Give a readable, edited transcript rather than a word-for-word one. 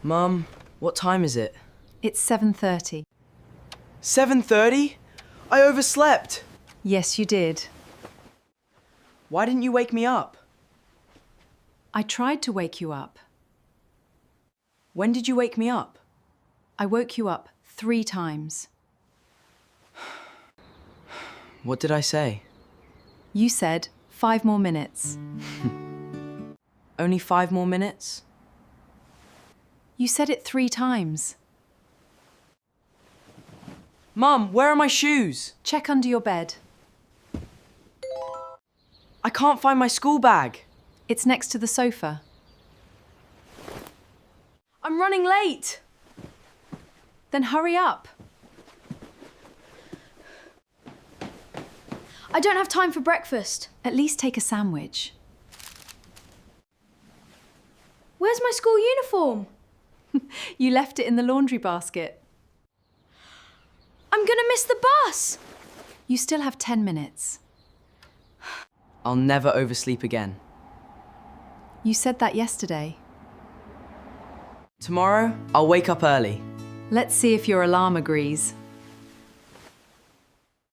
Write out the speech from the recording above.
Mum, what time is it? It's 7:30. 7:30? I overslept. Yes, you did. Why didn't you wake me up? I tried to wake you up. When did you wake me up? I woke you up 3 times. What did I say? You said 5 more minutes. Only 5 more minutes? You said it 3 times. Mum, where are my shoes? Check under your bed. I can't find my school bag. It's next to the sofa. I'm running late. Then hurry up. I don't have time for breakfast. At least take a sandwich. Where's my school uniform? You left it in the laundry basket. I'm gonna miss the bus. You still have 10 minutes. I'll never oversleep again. You said that yesterday. Tomorrow, I'll wake up early. Let's see if your alarm agrees.